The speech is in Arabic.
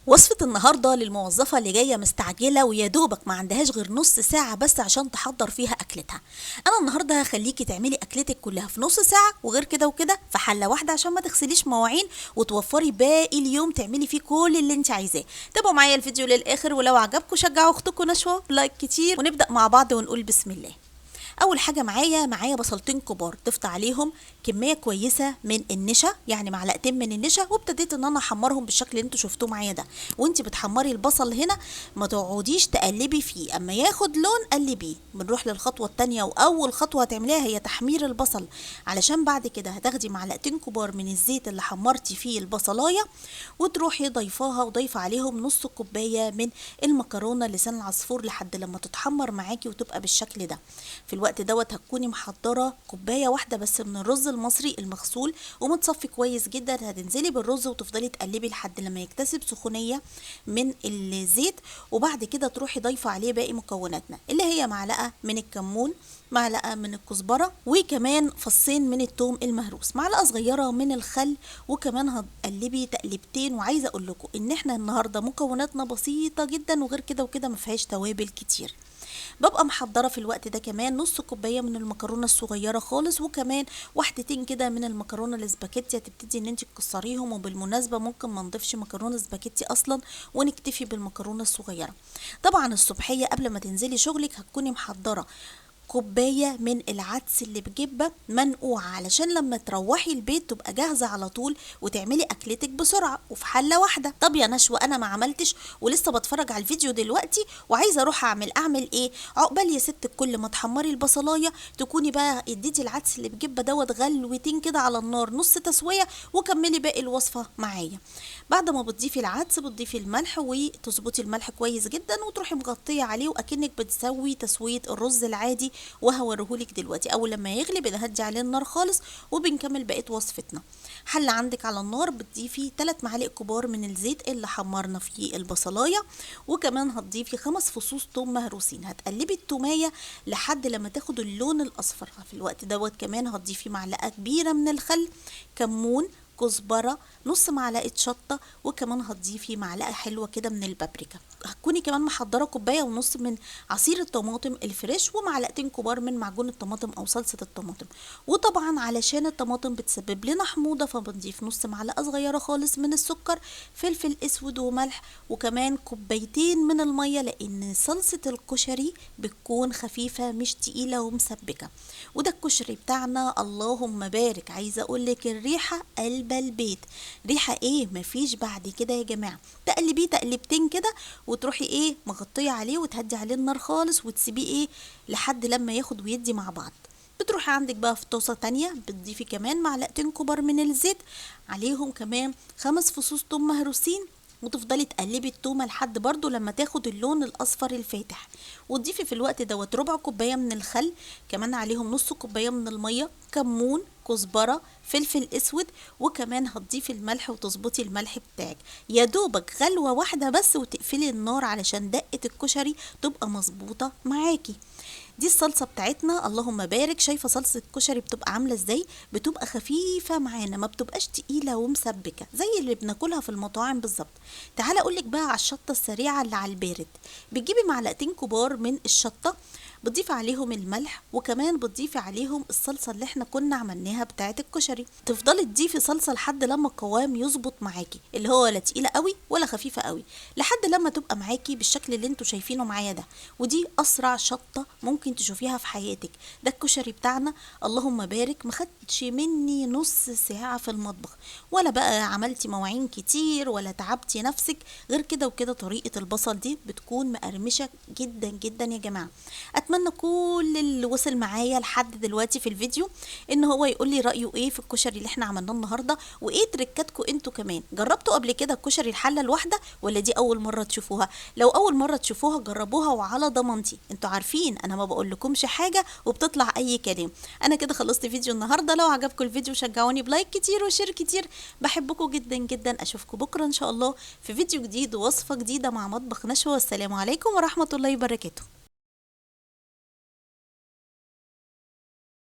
وصفة النهاردة للموظفة اللي جاية مستعجلة ويا دوبك ما عندهاش غير نص ساعة بس عشان تحضر فيها أكلتها. أنا النهاردة هخليكي تعملي أكلتك كلها في نص ساعة، وغير كده وكده في حلة واحدة عشان ما تغسليش مواعين وتوفري باقي اليوم تعملي فيه كل اللي انت عايزاه. تابعوا معايا الفيديو للآخر، ولو عجبكم شجعوا أختكم نشوة بلايك كتير، ونبدأ مع بعض ونقول بسم الله. اول حاجه معايا بصلتين كبار، ضفت عليهم كميه كويسه من النشا، يعني معلقتين من النشا، وابتديت ان انا احمرهم بالشكل اللي انتوا شفتوه معايا ده. وانت بتحمري البصل هنا ما تقعديش تقلبي فيه، اما ياخد لون قلبيه. بنروح للخطوه التانية، واول خطوه هتعمليها هي تحمير البصل، علشان بعد كده هتاخدي معلقتين كبار من الزيت اللي حمرتي فيه البصلايه، وتروحي ضيفاها وضيفه عليهم نص كوبايه من المكرونه لسان العصفور لحد لما تتحمر معاكي وتبقى بالشكل ده. في الوقت دوت هتكوني محضره كوبايه واحده بس من الرز المصري المغسول ومتصفي كويس جدا. هتنزلي بالرز وتفضلي تقلبي لحد لما يكتسب سخونيه من الزيت، وبعد كده تروحي ضيفه عليه باقي مكوناتنا اللي هي معلقه من الكمون، معلقه من الكزبره، وكمان فصين من الثوم المهروس، معلقه صغيره من الخل، وكمان هتقلبي تقلبتين. وعايزه اقول لكم ان احنا النهارده مكوناتنا بسيطه جدا، وغير كده وكده ما فيهاش توابل كتير. ببقى محضره في الوقت ده كمان نص كوبايه من المكرونه الصغيره خالص، وكمان واحدتين كده من المكرونه الاسباجيتي. هتبتدي ان انت تكسريهم، وبالمناسبه ممكن ما نضيفش مكرونه سباجيتي اصلا ونكتفي بالمكرونه الصغيره. طبعا الصبحيه قبل ما تنزلي شغلك هتكوني محضره كوباية من العدس اللي بجبة منقوعة، علشان لما تروحي البيت تبقى جاهزة على طول وتعملي أكلتك بسرعة وفي حلة واحدة. طب يا نشوى أنا ما عملتش ولسه بتفرج على الفيديو دلوقتي وعايزة أروح أعمل إيه؟ عقبال يا ست كل ما تحمري البصلاية تكوني بقى اديتي العدس اللي بجبة دوت غلوتين كده على النار، نص تسوية، وكملي باقي الوصفة معايا. بعد ما بتضيفي العدس بتضيفي الملح وتظبطي الملح كويس جدا، وتروحي مغطية عليه وأكنك بتسوي تسوية الرز العادي، وهوريهولك دلوقتي. اول لما يغلي بنهدي عليه النار خالص وبنكمل بقيه وصفتنا. حله عندك على النار بتضيفي 3 معالق كبار من الزيت اللي حمرنا فيه البصلايه، وكمان هتضيفي 5 فصوص ثوم مهروسين. هتقلبي التوميه لحد لما تاخد اللون الاصفر. في الوقت دوت كمان هتضيفي معلقه كبيره من الخل، كمون، كزبره، نص معلقه شطه، وكمان هتضيفي معلقه حلوه كده من البابريكا. هتكوني كمان محضره كوبايه ونص من عصير الطماطم الفريش، ومعلقتين كبار من معجون الطماطم او صلصه الطماطم. وطبعا علشان الطماطم بتسبب لنا حموضه فبنضيف نص معلقه صغيره خالص من السكر، فلفل اسود وملح، وكمان كوبايتين من الميه، لان صلصه الكشري بتكون خفيفه مش تقيله ومسبكه. وده الكشري بتاعنا اللهم بارك. عايزه اقولك الريحه قلب البيت. ريحه ايه مفيش بعد كده يا جماعه. تقلبيه تقلبتين كده وتروحي مغطيه عليه وتهدي عليه النار خالص، وتسيبيه لحد لما ياخد ويدي مع بعض. بتروحي عندك بقى في طاسه تانية بتضيفي كمان معلقتين كبار من الزيت، عليهم كمان 5 فصوص ثوم مهروسين، وتفضلي تقلبي التومه لحد برضو لما تاخد اللون الاصفر الفاتح. وتضيفي في الوقت دوت ربع كوبايه من الخل، كمان عليهم نص كوبايه من الميه، كمون، كزبره، فلفل اسود، وكمان هتضيفي الملح وتظبطي الملح بتاعك. يا دوبك غلوه واحده بس وتقفلي النار علشان دقه الكشري تبقى مظبوطه معاكي. دي الصلصه بتاعتنا اللهم بارك. شايفه صلصه الكشري بتبقى عامله ازاي؟ بتبقى خفيفه معانا، ما بتبقاش تقيله ومسبكه زي اللي بناكلها في المطاعم بالظبط. تعالى اقولك بقى على الشطه السريعه اللي على البارد. بتجيبي معلقتين كبار من الشطه، بتضيفي عليهم الملح، وكمان بتضيفي عليهم الصلصه اللي احنا كنا عملناها بتاعه الكشري. تفضلي تضيفي صلصه لحد لما القوام يظبط معاكي، اللي هو لا تقيله قوي ولا خفيفه قوي، لحد لما تبقى معاكي بالشكل اللي انتوا شايفينه معايا ده. ودي اسرع شطه ممكن تشوفيها في حياتك. ده الكشري بتاعنا اللهم بارك، ما خدش مني نص ساعه في المطبخ، ولا بقى عملتي مواعين كتير ولا تعبتي نفسك. غير كده وكده طريقه البصل دي بتكون مقرمشه جدا جدا يا جماعه. اتمنى كل اللي وصل معايا لحد دلوقتي في الفيديو ان هو يقول لي رايه ايه في الكشري اللي احنا عملناه النهارده، وايه تريكاتكم انتوا كمان. جربتوا قبل كده الكشري الحله الواحده ولا دي اول مره تشوفوها؟ لو اول مره تشوفوها جربوها وعلى ضمانتي. انتوا عارفين انا ما بقول لكمش حاجه وبتطلع اي كلام. انا كده خلصت فيديو النهارده. لو عجبكم الفيديو شجعوني بلايك كتير وشير كتير. بحبكم جدا جدا. اشوفكم بكره ان شاء الله في فيديو جديد ووصفه جديده مع مطبخ نشوى. والسلام عليكم ورحمه الله وبركاته.